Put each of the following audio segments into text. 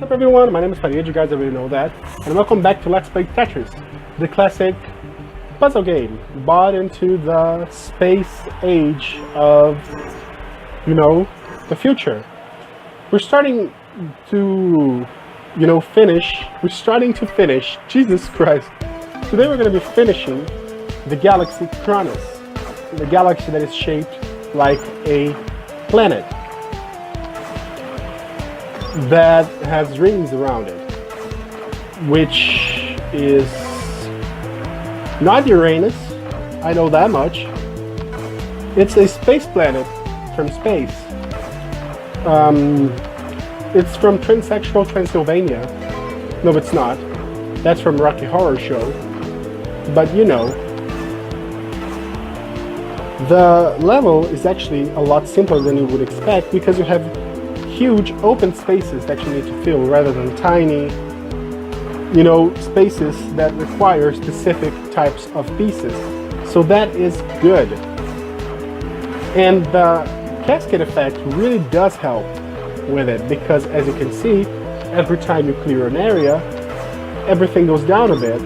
up everyone, my name is Farid, you guys already know that, and welcome back to Let's Play Tetris, the classic puzzle game, brought into the space age of, the future. We're starting to, finish, Jesus Christ. Today we're going to be finishing the galaxy Schmanet, the galaxy that is shaped like a planet that has rings around it, which is not Uranus, I know that much. It's a space planet from space. It's from Transsexual Transylvania. No, it's not. That's from Rocky Horror Show. But the level is actually a lot simpler than you would expect because you have huge open spaces that you need to fill rather than tiny, spaces that require specific types of pieces. So that is good. And the cascade effect really does help with it because, as you can see, every time you clear an area, everything goes down a bit,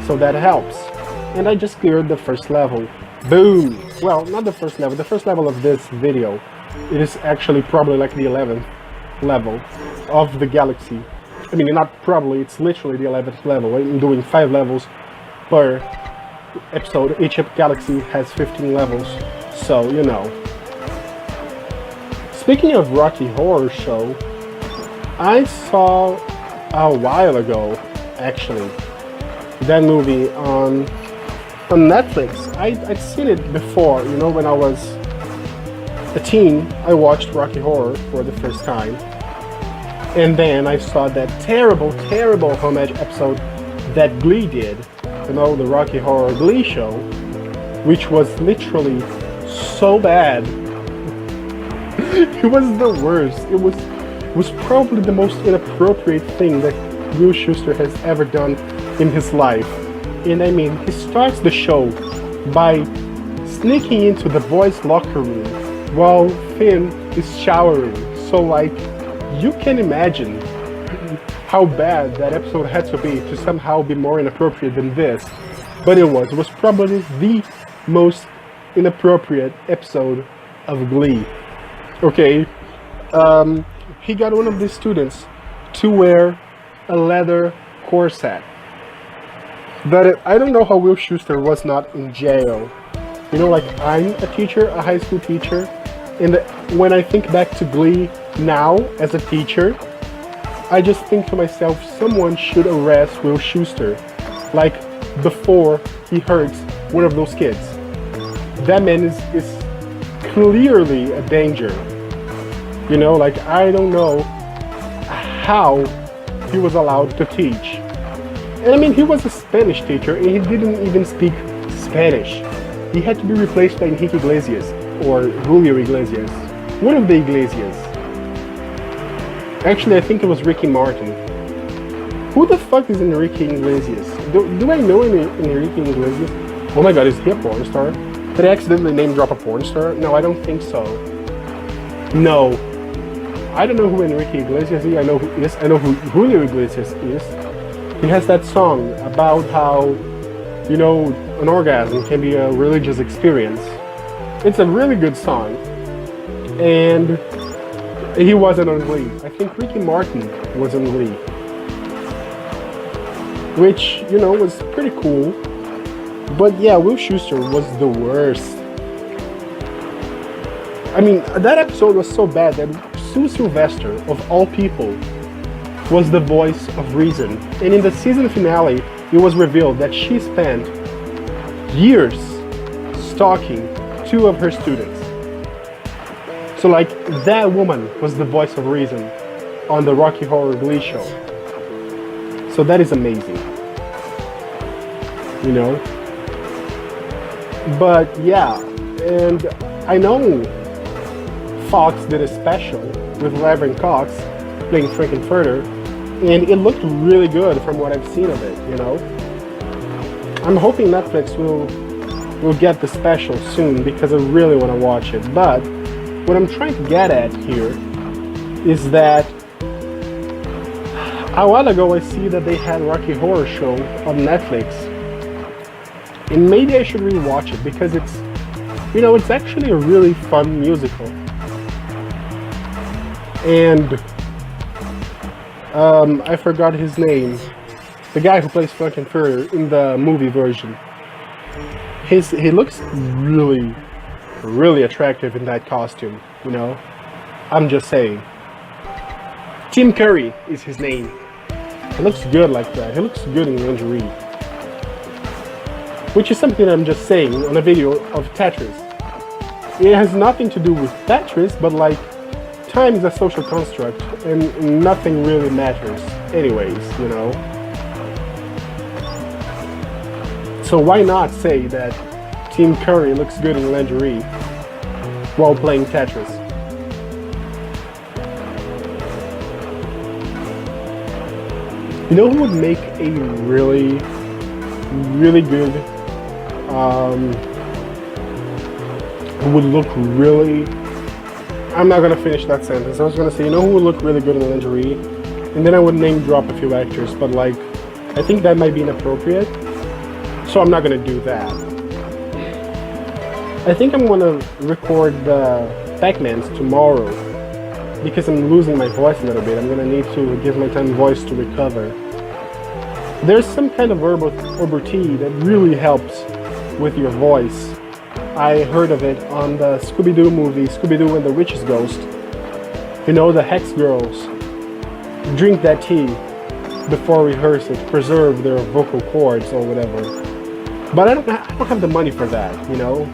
so that helps. And I just cleared the first level. Boom! Well, not the first level of this video. It is actually probably like the 11th level of the galaxy. I mean, not probably, it's literally the 11th level. I'm doing 5 levels per episode. Each galaxy has 15 levels, so Speaking of Rocky Horror Show, I saw a while ago, actually, that movie on Netflix. I'd seen it before, when I was a teen. I watched Rocky Horror for the first time, and then I saw that terrible homage episode that Glee did, the Rocky Horror Glee show, which was literally so bad. It was the worst. It was probably the most inappropriate thing that Will Schuester has ever done in his life. And I mean, he starts the show by sneaking into the boys' locker room while Finn is showering. So you can imagine how bad that episode had to be to somehow be more inappropriate than this. But it was probably the most inappropriate episode of Glee. Okay, he got one of the students to wear a leather corset. But I don't know how Will Schuester was not in jail. I'm a teacher, a high school teacher, and when I think back to Glee now as a teacher, I just think to myself, someone should arrest Will Schuester, before he hurts one of those kids. That man is clearly a danger. I don't know how he was allowed to teach. And I mean, he was a Spanish teacher and he didn't even speak Spanish. He had to be replaced by Enrique Iglesias, or Julio Iglesias. One of the Iglesias. Actually, I think it was Ricky Martin. Who the fuck is Enrique Iglesias? Do I know Enrique Iglesias? Oh my god, is he a porn star? Did I accidentally name drop a porn star? No, I don't think so. No. I don't know who Enrique Iglesias is. I know who Julio Iglesias is. He has that song about how, an orgasm can be a religious experience. It's a really good song. And he wasn't on Glee. I think Ricky Martin was on Glee. Which, was pretty cool. But yeah, Will Schuester was the worst. I mean, that episode was so bad that Sue Sylvester, of all people, was the voice of reason. And in the season finale, it was revealed that she spent years stalking 2 of her students. So that woman was the voice of reason on the Rocky Horror Glee show. So that is amazing. But yeah, and I know Fox did a special with Laverne Cox playing Frankenfurter, and it looked really good from what I've seen of it, I'm hoping Netflix will get the special soon because I really want to watch it. But what I'm trying to get at here is that A while ago I see that they had Rocky Horror Show on Netflix. And maybe I should rewatch it because it's, you know, it's actually a really fun musical. And I forgot his name. The guy who plays Frankenfurter in the movie version. He looks really, really attractive in that costume, you know? I'm just saying. Tim Curry is his name. He looks good like that. He looks good in lingerie. Which is something I'm just saying on a video of Tetris. It has nothing to do with Tetris, but like, time is a social construct and nothing really matters anyways, you know? So why not say that Tim Curry looks good in lingerie while playing Tetris? You know who would make a really, really good, who would look really, I'm not gonna finish that sentence. I was gonna say, you know who would look really good in lingerie? And then I would name drop a few actors, but like, I think that might be inappropriate. So I'm not gonna do that. I think I'm gonna record the Pac-Mans tomorrow because I'm losing my voice a little bit. I'm gonna need to give my time voice to recover. There's some kind of herbal tea that really helps with your voice. I heard of it on the Scooby-Doo movie, Scooby-Doo and the Witch's Ghost. You know, the Hex Girls drink that tea before rehearsal to preserve their vocal cords or whatever. But I don't have the money for that, you know?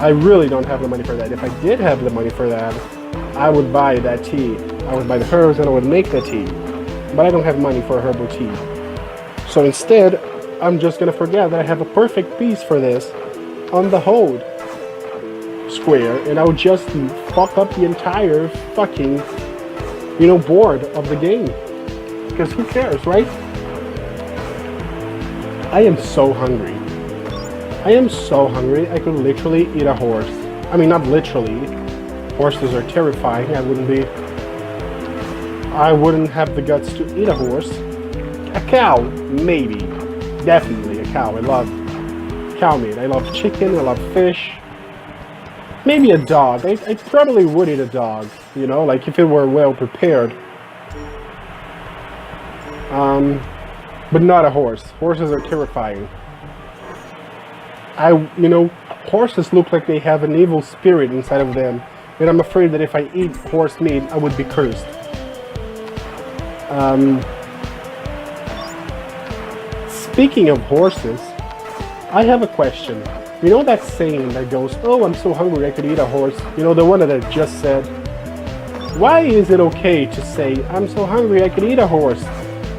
I really don't have the money for that. If I did have the money for that, I would buy that tea. I would buy the herbs and I would make the tea. But I don't have money for herbal tea. So instead, I'm just gonna forget that I have a perfect piece for this on the hold square, and I would just fuck up the entire fucking, you know, board of the game. Because who cares, right? I am so hungry. I am so hungry, I could literally eat a horse. I mean, not literally. Horses are terrifying. I wouldn't have the guts to eat a horse. A cow, maybe. Definitely a cow. I love cow meat. I love chicken, I love fish. Maybe a dog. I probably would eat a dog, you know, like if it were well prepared. But not a horse. Horses are terrifying. You know, horses look like they have an evil spirit inside of them, and I'm afraid that if I eat horse meat, I would be cursed. Speaking of horses, I have a question. You know that saying that goes, "Oh, I'm so hungry I could eat a horse." You know, the one that I just said. Why is it okay to say, "I'm so hungry I could eat a horse,"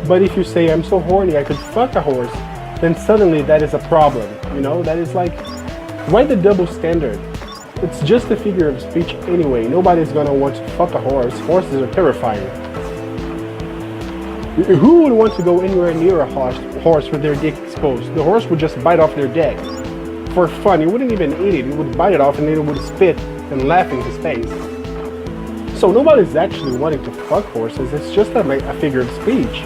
but if you say, "I'm so horny I could fuck a horse," then suddenly that is a problem? You know, that is like, why the double standard? It's just a figure of speech anyway. Nobody's gonna want to fuck a horse. Horses are terrifying. Who would want to go anywhere near a horse with their dick exposed? The horse would just bite off their dick. For fun, he wouldn't even eat it. He would bite it off and then it would spit and laugh in his face. So nobody's actually wanting to fuck horses. It's just a figure of speech.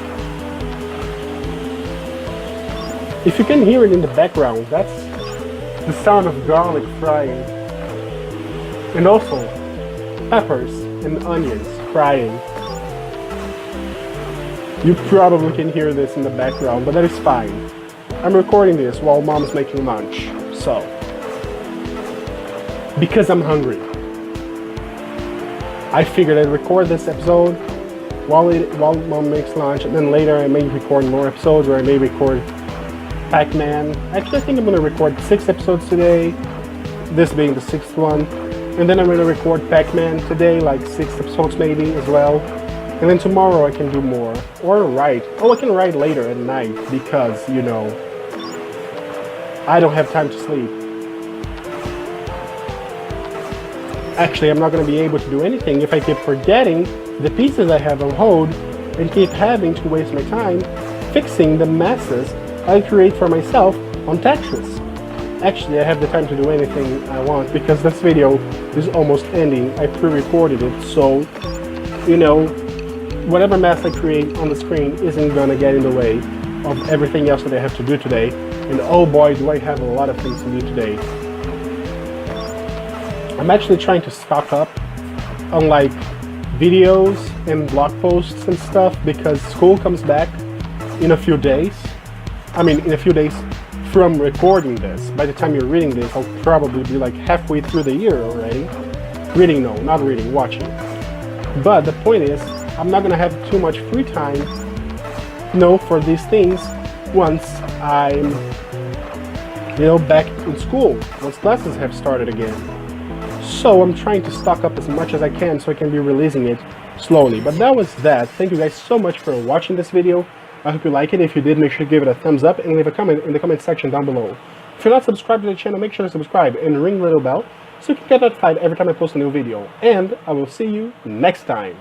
If you can hear it in the background, that's the sound of garlic frying. And also peppers and onions frying. You probably can hear this in the background, but that is fine. I'm recording this while mom's making lunch, so. Because I'm hungry. I figured I'd record this episode while mom makes lunch, and then later I may record more episodes, or I may record Pac-Man. Actually, I think I'm gonna record 6 episodes today, this being the 6th one. And then I'm gonna record Pac-Man today, like 6 episodes maybe as well. And then tomorrow I can do more. Or write. Oh, I can write later at night because, you know, I don't have time to sleep. Actually, I'm not going to be able to do anything if I keep forgetting the pieces I have on hold and keep having to waste my time fixing the messes I create for myself on Tetris. Actually, I have the time to do anything I want because this video is almost ending. I pre-recorded it, so, you know, whatever mess I create on the screen isn't gonna get in the way of everything else that I have to do today. And oh boy, do I have a lot of things to do today. I'm actually trying to stock up on like videos and blog posts and stuff because school comes back in a few days. I mean, in a few days from recording this. By the time you're reading this, I'll probably be like halfway through the year already. Reading, no, not reading, watching. But the point is, I'm not gonna have too much free time, for these things once I'm, back in school, once classes have started again. So I'm trying to stock up as much as I can so I can be releasing it slowly. But that was that. Thank you guys so much for watching this video. I hope you like it. If you did, make sure to give it a thumbs up and leave a comment in the comment section down below. If you're not subscribed to the channel, make sure to subscribe and ring the little bell so you can get notified every time I post a new video. And I will see you next time.